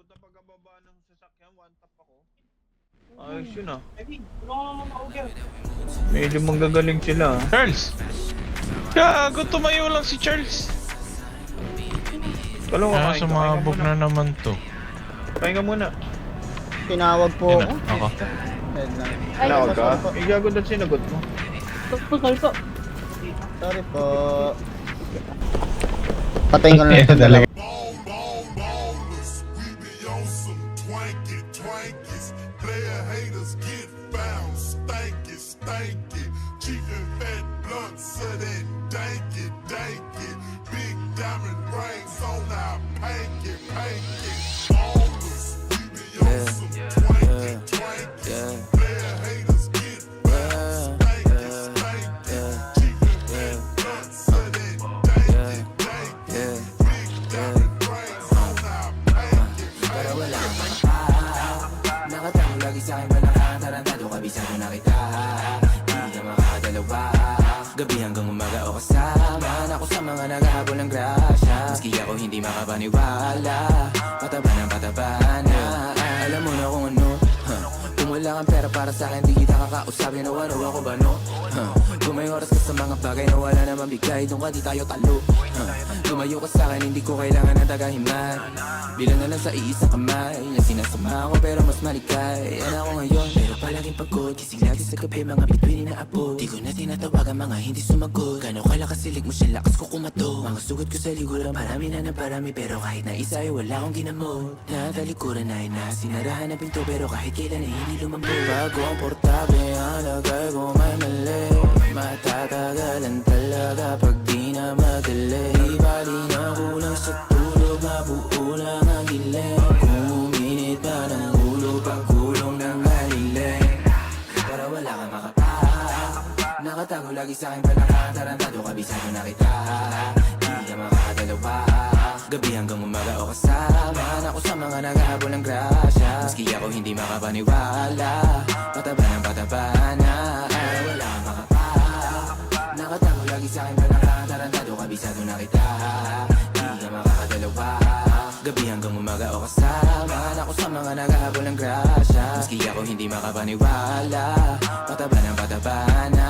sa pagkababa ng sasakyan, one tap ako. Ayos yun ah. Medyo magagaling sila. Charles! Gago, tumayo lang si Charles. Kalong Ah, kakain ka, sumabog pahinga na naman to. Pahinga muna. Tinawag po Yan ako. na, ako. Headline. Tinawag ka? sorry po. Eh, gago doon sinagot mo. Sorry po. Patayin ko na lang ito dalawa. Ballers, we be on some twankies. Player haters get found, stanky. Cheating fat blunts, so that danky. Big diamond rings on our panky. Ballers, we be on some twankies. Player haters get found, stanky. Cheating fat blunts, so that danky. Big diamond rings on our panky. Pero wala kang makapaw. Nakatago lagi sa'kin balakang tarantado, kabisado na kita. Hindi ka makakadalawa. Gabi hanggang umaga o kasama ako sa mga naghahabol ng grasya. Maski ako hindi makapaniwala, pataba na. Alam mo na kung ano, kung wala kang pera para sa'kin, di kita kakausapin o ano ako ba no? Kung may oras ka sa mga bagay na wala naman bigay, doon ka di tayo talo. Lumayo ka sa'kin, hindi ko kailangan ng tagahimay. Bilang na lang sa iisang kamay, na sinasama ko pero mas malikay. Yan ako ngayon, pero palaging pagod. Gising lagi sa gabi, mga bituin na apo. Di ko na tinatawagan, mga hindi sumagot. Gano'n kalakas silig mo siya, lakas ko kumato. Mga sugat ko sa liguran, parami na ng parami. Pero kahit na isa ay wala akong ginamot. Natalikuran na sinarahan na pinto, pero kahit kailan ay hindi lumambot. Bago ang portable, ang lagay ko may mali. Matatagalan talaga pag di na madali. Di bali na kulang sa tulog, mabuo lang ang giling. Kung uminit pa ng ulo, pagkulong ng maliling. Para wala kang makapaw. Nakatago lagi sa'kin balakang tarantado, kabisado na kita. Hindi ka makakadalawa. Gabi hanggang umaga o kasama ako sa mga naghahabol ng grasya. Maski ako hindi makapaniwala, pataba na. Para wala kang makapaw. Nakatago lagi sa'kin balakang tarantado, kabisado na kita. Hindi ka makakadalawa. Gabi hanggang umaga o kasama ako sa mga naghahabol ng grasya. Maski ako hindi makapaniwala, pataba na.